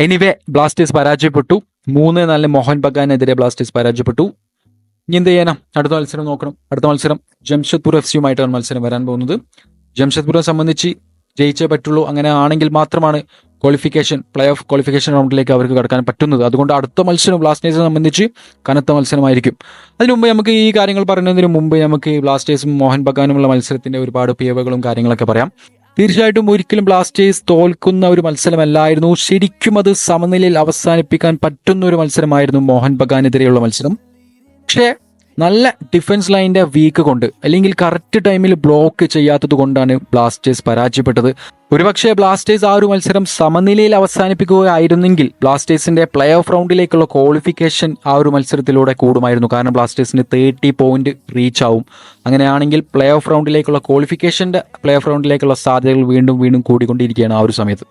Anyway Blasters പരാജയപ്പെട്ടു. 3-4 Mohan ബഗാനെതിരെ Blasters പരാജയപ്പെട്ടു. ഇനി എന്ത് ചെയ്യാനാ? അടുത്ത മത്സരം നോക്കണം. അടുത്ത മത്സരം ജംഷഡ്പൂർ FC-യുമായിട്ടാണ് മത്സരം വരാൻ പോകുന്നത്. ജംഷഡ്പൂരെ സംബന്ധിച്ച് ജയിച്ചേ പറ്റുള്ളൂ. അങ്ങനെ ആണെങ്കിൽ മാത്രമാണ് പ്ലേ ഓഫ് ക്വാളിഫിക്കേഷൻ റൗണ്ടിലേക്ക് അവർക്ക് കടക്കാൻ പറ്റുന്നത്. അതുകൊണ്ട് അടുത്ത മത്സരം ബ്ലാസ്റ്റേഴ്സിനെ സംബന്ധിച്ച് കനത്ത മത്സരമായിരിക്കും. അതിനു മുമ്പ് നമുക്ക് ഈ കാര്യങ്ങൾ പറയുന്നതിന് മുമ്പ് നമുക്ക് ബ്ലാസ്റ്റേഴ്സും മോഹൻ ബഗാനുമുള്ള മത്സരത്തിന്റെ ഒരുപാട് പിഴവുകളും കാര്യങ്ങളൊക്കെ പറയാം. തീർച്ചയായിട്ടും ഒരിക്കലും ബ്ലാസ്റ്റേഴ്സ് തോൽക്കുന്ന ഒരു മത്സരമല്ലായിരുന്നു. ശരിക്കും അത് സമനിലയിൽ അവസാനിപ്പിക്കാൻ പറ്റുന്ന ഒരു മത്സരമായിരുന്നു മോഹൻ ബഗാനെതിരെയുള്ള മത്സരം. പക്ഷേ നല്ല ഡിഫൻസ് ലൈനിന്റെ വീക്ക് കൊണ്ട് അല്ലെങ്കിൽ കറക്റ്റ് ടൈമിൽ ബ്ലോക്ക് ചെയ്യാത്തത് കൊണ്ടാണ് ബ്ലാസ്റ്റേഴ്സ് പരാജയപ്പെട്ടത്. ഒരുപക്ഷെ ബ്ലാസ്റ്റേഴ്സ് ആ ഒരു മത്സരം സമനിലയിൽ അവസാനിപ്പിക്കുകയായിരുന്നെങ്കിൽ ബ്ലാസ്റ്റേഴ്സിന്റെ പ്ലേ ഓഫ് റൗണ്ടിലേക്കുള്ള ക്വാളിഫിക്കേഷൻ ആ ഒരു മത്സരത്തിലൂടെ കൂടുമായിരുന്നു. കാരണം ബ്ലാസ്റ്റേഴ്സിന് 30 പോയിന്റ് റീച്ച് ആവും. അങ്ങനെയാണെങ്കിൽ പ്ലേ ഓഫ് റൗണ്ടിലേക്കുള്ള സാധ്യതകൾ വീണ്ടും വീണ്ടും കൂടിക്കൊണ്ടിരിക്കുകയാണ് ആ ഒരു സമയത്ത്.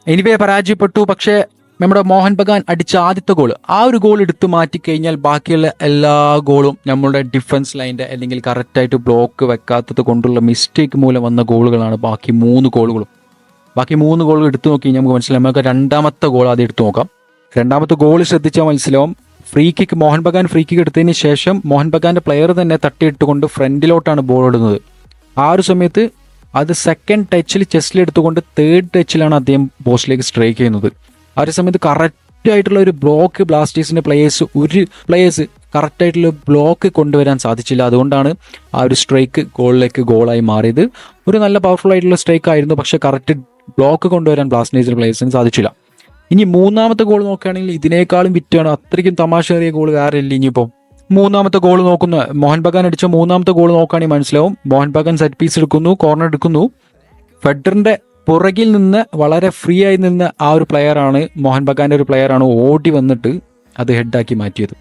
എനിവേ പരാജയപ്പെട്ടു. പക്ഷേ നമ്മുടെ മോഹൻ ബഗാൻ അടിച്ച ആദ്യത്തെ ഗോൾ, ആ ഒരു ഗോൾ എടുത്തു മാറ്റിക്കഴിഞ്ഞാൽ ബാക്കിയുള്ള എല്ലാ ഗോളും നമ്മുടെ ഡിഫൻസ് ലൈൻ്റെ അല്ലെങ്കിൽ കറക്റ്റായിട്ട് ബ്ലോക്ക് വെക്കാത്തത് കൊണ്ടുള്ള മിസ്റ്റേക്ക് മൂലം വന്ന ഗോളുകളാണ് ബാക്കി 3 ഗോളുകളും. ബാക്കി 3 ഗോളുകൾ എടുത്തു നോക്കി നമുക്ക് മനസ്സിലാവും. നമുക്ക് രണ്ടാമത്തെ ഗോൾ ആദ്യം എടുത്തു നോക്കാം. രണ്ടാമത്തെ ഗോൾ ശ്രദ്ധിച്ചാൽ മനസ്സിലാവും. മോഹൻ ബഗാൻ ഫ്രീ കിക്ക് എടുത്തതിന് ശേഷം മോഹൻ ബഗാന്റെ പ്ലെയർ തന്നെ തട്ടിയിട്ടുകൊണ്ട് ഫ്രണ്ടിലോട്ടാണ് ബോൾ ഇടുന്നത്. ആ ഒരു സമയത്ത് അത് സെക്കൻഡ് ടച്ചിൽ ചെസ്റ്റിലെടുത്തുകൊണ്ട് തേർഡ് ടച്ചിലാണ് അദ്ദേഹം പോസ്റ്റിലേക്ക് സ്ട്രൈക്ക് ചെയ്യുന്നത്. ആ ഒരു സമയത്ത് കറക്റ്റായിട്ടുള്ള ഒരു ബ്ലോക്ക് ബ്ലാസ്റ്റേഴ്സിൻ്റെ പ്ലേയേഴ്സ് കറക്റ്റായിട്ടുള്ള ബ്ലോക്ക് കൊണ്ടുവരാൻ സാധിച്ചില്ല. അതുകൊണ്ടാണ് ആ ഒരു സ്ട്രൈക്ക് ഗോളായി മാറിയത്. ഒരു നല്ല പവർഫുൾ ആയിട്ടുള്ള സ്ട്രൈക്ക് ആയിരുന്നു. പക്ഷേ കറക്റ്റ് ബ്ലോക്ക് കൊണ്ടുവരാൻ ബ്ലാസ്റ്റേഴ്സിൻ്റെ പ്ലേയേഴ്സിന് സാധിച്ചില്ല. ഇനി മൂന്നാമത്തെ ഗോൾ നോക്കുകയാണെങ്കിൽ ഇതിനേക്കാളും വിറ്റാണ്. അത്രയ്ക്കും തമാശയേറിയ ഗോൾ വേറെ ഇല്ല. ഇനിയിപ്പോൾ മൂന്നാമത്തെ ഗോൾ നോക്കുന്ന മോഹൻ ബഗാൻ അടിച്ച മൂന്നാമത്തെ ഗോൾ നോക്കുകയാണെങ്കിൽ മനസ്സിലാവും. മോഹൻ ബഗാൻ സെറ്റ് പീസ് എടുക്കുന്നു, കോർണർ എടുക്കുന്നു. ഫെഡറിന്റെ പുറകിൽ നിന്ന് വളരെ ഫ്രീ ആയി നിന്ന് ആ ഒരു പ്ലെയറാണ്, മോഹൻ ബഗാന്റെ ഒരു പ്ലെയറാണ് ഓടി വന്നിട്ട് അത് ഹെഡാക്കി മാറ്റിയത്.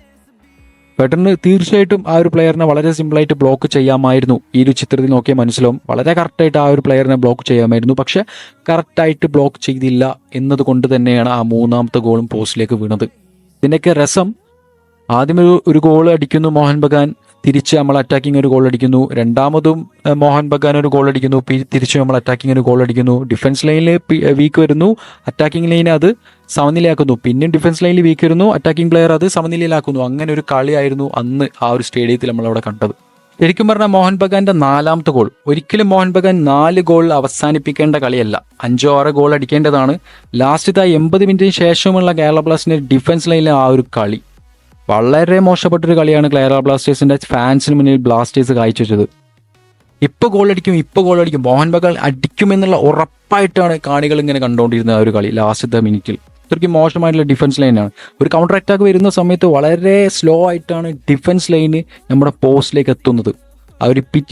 ഫെഡറിന് തീർച്ചയായിട്ടും ആ ഒരു പ്ലെയറിനെ വളരെ സിമ്പിളായിട്ട് ബ്ലോക്ക് ചെയ്യാമായിരുന്നു. ഈ ഒരു ചിത്രത്തിൽ നോക്കിയാൽ മനസ്സിലാവും. വളരെ കറക്റ്റായിട്ട് ആ ഒരു പ്ലെയറിനെ ബ്ലോക്ക് ചെയ്യാമായിരുന്നു. പക്ഷെ കറക്റ്റായിട്ട് ബ്ലോക്ക് ചെയ്തില്ല എന്നതുകൊണ്ട് തന്നെയാണ് ആ മൂന്നാമത്തെ ഗോളും പോസ്റ്റിലേക്ക് വീണത്. ഇതിൻ്റെയൊക്കെ രസം, ആദ്യം ഒരു ഗോൾ അടിക്കുന്നു മോഹൻ ബഗാൻ, തിരിച്ച് നമ്മൾ അറ്റാക്കിങ് ഒരു ഗോൾ അടിക്കുന്നു. രണ്ടാമതും മോഹൻ ബഗാൻ ഒരു ഗോൾ അടിക്കുന്നു, തിരിച്ച് നമ്മൾ അറ്റാക്കിങ് ഒരു ഗോൾ അടിക്കുന്നു. ഡിഫൻസ് ലൈനിൽ വീക്ക് വരുന്നു, അറ്റാക്കിംഗ് ലൈൻ അത് സമനിലയാക്കുന്നു. പിന്നെയും ഡിഫൻസ് ലൈനിൽ വീക്ക് വരുന്നു, അറ്റാക്കിംഗ് പ്ലെയർ അത് സമനിലയിലാക്കുന്നു. അങ്ങനെ ഒരു കളിയായിരുന്നു അന്ന് ആ ഒരു സ്റ്റേഡിയത്തിൽ നമ്മളവിടെ കണ്ടത്. ശരിക്കും പറഞ്ഞാൽ മോഹൻ ബഗാന്റെ 4ാമത്തെ ഗോൾ, ഒരിക്കലും മോഹൻ ബഗാൻ 4 ഗോൾ അവസാനിപ്പിക്കേണ്ട കളിയല്ല, 5-6 ഗോൾ അടിക്കേണ്ടതാണ്. ലാസ്റ്റത്തെ 80 മിനിറ്റിന് ശേഷമുള്ള കേരള ബ്ലാസ്റ്റേഴ്സിന്റെ ഡിഫൻസ് ലൈനിലെ ആ ഒരു കളി വളരെ മോശപ്പെട്ടൊരു കളിയാണ് കേരള ബ്ലാസ്റ്റേഴ്സിന്റെ ഫാൻസിന് മുന്നിൽ ബ്ലാസ്റ്റേഴ്സ് കാഴ്ചവെച്ചത്. ഇപ്പോൾ ഗോൾ അടിക്കും മോഹൻ ബഗാൻ അടിക്കുമെന്നുള്ള ഉറപ്പായിട്ടാണ് കാണികൾ ഇങ്ങനെ കണ്ടുകൊണ്ടിരുന്നത്. ആ ഒരു കളി ലാസ്റ്റത്തെ മിനിറ്റിൽ അത്രയ്ക്ക് മോശമായിട്ടുള്ള ഡിഫൻസ് ലൈനാണ്. ഒരു കൗണ്ടർ അറ്റാക്ക് വരുന്ന സമയത്ത് വളരെ സ്ലോ ആയിട്ടാണ് ഡിഫൻസ് ലൈന് നമ്മുടെ പോസ്റ്റിലേക്ക് എത്തുന്നത്.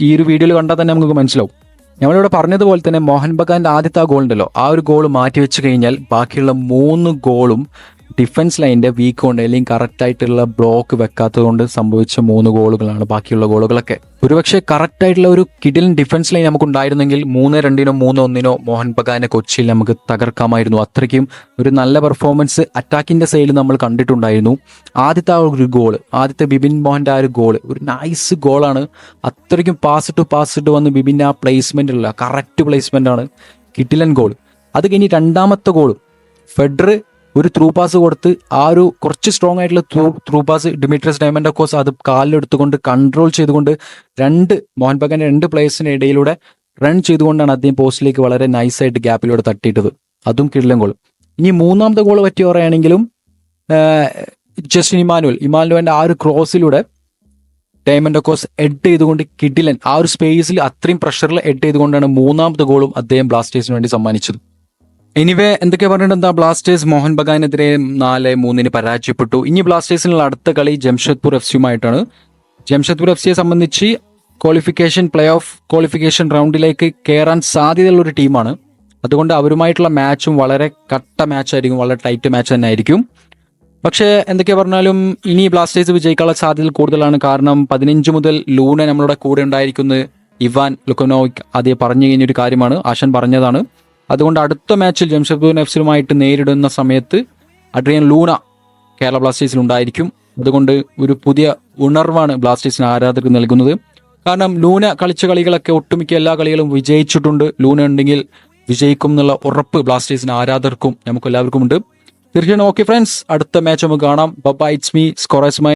ഈ ഒരു വീഡിയോയിൽ കണ്ടാൽ തന്നെ നമുക്ക് മനസ്സിലാവും. നമ്മളിവിടെ പറഞ്ഞതുപോലെ തന്നെ മോഹൻ ബഗാന്റെ ആദ്യത്തെ ആ ഗോൾ ഉണ്ടല്ലോ, ആ ഒരു ഗോൾ മാറ്റി വെച്ച് കഴിഞ്ഞാൽ ബാക്കിയുള്ള 3 ഗോളും ഡിഫൻസ് ലൈനിന്റെ വീക്ക് കൊണ്ട് അല്ലെങ്കിൽ കറക്റ്റായിട്ടുള്ള ബ്ലോക്ക് വെക്കാത്തത് കൊണ്ട് സംഭവിച്ച 3 ഗോളുകളാണ് ബാക്കിയുള്ള ഗോളുകളൊക്കെ. ഒരുപക്ഷെ കറക്റ്റായിട്ടുള്ള ഒരു കിടിലൻ ഡിഫൻസ് ലൈൻ നമുക്ക് ഉണ്ടായിരുന്നെങ്കിൽ 3-2 3-1 മോഹൻ ബഗാനെ കൊച്ചിയിൽ നമുക്ക് തകർക്കാമായിരുന്നു. അത്രയ്ക്കും ഒരു നല്ല പെർഫോമൻസ് അറ്റാക്കിന്റെ സൈഡിൽ നമ്മൾ കണ്ടിട്ടുണ്ടായിരുന്നു. ആദ്യത്തെ ബിബിൻ മോഹന്റെ ആ ഒരു ഗോൾ ഒരു നൈസ് ഗോളാണ്. അത്രയ്ക്കും പാസ് ഇട്ട് വന്ന് ബിബിൻ്റെ ആ പ്ലേസ്മെന്റ് ഉള്ള കറക്റ്റ് പ്ലേസ്മെന്റ് ആണ്, കിടിലൻ ഗോൾ. അത് കഴിഞ്ഞ് രണ്ടാമത്തെ ഗോൾ ഫെഡർ ഒരു ത്രൂ പാസ് കൊടുത്ത് ആ ഒരു കുറച്ച് സ്ട്രോങ് ആയിട്ടുള്ള ത്രൂ പാസ് ഡിമിട്രിയസ് ഡയമൻഡോക്കോസ് അത് കാലിലെടുത്തുകൊണ്ട് കൺട്രോൾ ചെയ്തുകൊണ്ട് മോഹൻ ബഗാന്റെ 2 പ്ലേയേഴ്സിന് ഇടയിലൂടെ റൺ ചെയ്തുകൊണ്ടാണ് അദ്ദേഹം പോസ്റ്റിലേക്ക് വളരെ നൈസായിട്ട് ഗ്യാപ്പിലൂടെ തട്ടിയിട്ടത്. അതും കിടിലൻ ഗോൾ. ഇനി മൂന്നാമത്തെ ഗോൾ പറ്റി പറയുകയാണെങ്കിലും ജസ്റ്റിൻ ഇമാനുവലിന്റെ ആ ഒരു ക്രോസിലൂടെ ഡയമൻഡോക്കോസ് ഹെഡ് ചെയ്തുകൊണ്ട് കിടിലൻ ആ ഒരു സ്പേസിൽ അത്രയും പ്രഷറിൽ ഹെഡ് ചെയ്തുകൊണ്ടാണ് മൂന്നാമത്തെ ഗോളും അദ്ദേഹം ബ്ലാസ്റ്റേഴ്സിന് വേണ്ടി സമ്മാനിച്ചത്. എനിവേ എന്തൊക്കെ പറഞ്ഞിട്ട് ബ്ലാസ്റ്റേഴ്സ് മോഹൻ ബഗാനെതിരെ 4-3 പരാജയപ്പെട്ടു. ഇനി ബ്ലാസ്റ്റേഴ്സിനുള്ള അടുത്ത കളി ജംഷഡ്പൂർ FC-യുമായിട്ടാണ്. ജംഷഡ്പൂർ FC-യെ സംബന്ധിച്ച് പ്ലേ ഓഫ് ക്വാളിഫിക്കേഷൻ റൗണ്ടിലേക്ക് കയറാൻ സാധ്യതയുള്ള ഒരു ടീമാണ്. അതുകൊണ്ട് അവരുമായിട്ടുള്ള മാച്ചും വളരെ കട്ട മാച്ചായിരിക്കും, വളരെ ടൈറ്റ് മാച്ച് തന്നെ ആയിരിക്കും. പക്ഷേ എന്തൊക്കെ പറഞ്ഞാലും ഇനി ബ്ലാസ്റ്റേഴ്സ് വിജയിക്കാനുള്ള സാധ്യത കൂടുതലാണ്. കാരണം 15 മുതൽ ലൂന നമ്മളുടെ കൂടെ ഉണ്ടായിരിക്കുന്നത് ഇവാൻ ലുക്കനോവിക് ആദ്യം പറഞ്ഞു കഴിഞ്ഞൊരു കാര്യമാണ്, ആശൻ പറഞ്ഞതാണ്. അതുകൊണ്ട് അടുത്ത മാച്ചിൽ ജംഷഡ്പൂർ FC-യുമായിട്ട് നേരിടുന്ന സമയത്ത് അഡ്രിയൻ ലൂന കേരള ബ്ലാസ്റ്റേഴ്സിൽ ഉണ്ടായിരിക്കും. അതുകൊണ്ട് ഒരു പുതിയ ഉണർവാണ് ബ്ലാസ്റ്റേഴ്സിന് ആരാധകർക്ക് നൽകുന്നത്. കാരണം ലൂന കളിച്ച കളികളൊക്കെ ഒട്ടുമിക്ക എല്ലാ കളികളും വിജയിച്ചിട്ടുണ്ട്. ലൂന ഉണ്ടെങ്കിൽ വിജയിക്കും എന്നുള്ള ഉറപ്പ് ബ്ലാസ്റ്റേഴ്സിന് ആരാധകർക്കും നമുക്കെല്ലാവർക്കും ഉണ്ട്. തീർച്ചയായും ഓക്കെ ഫ്രണ്ട്സ്, അടുത്ത മാച്ച് നമുക്ക് കാണാം. Bye, it's me scorers my.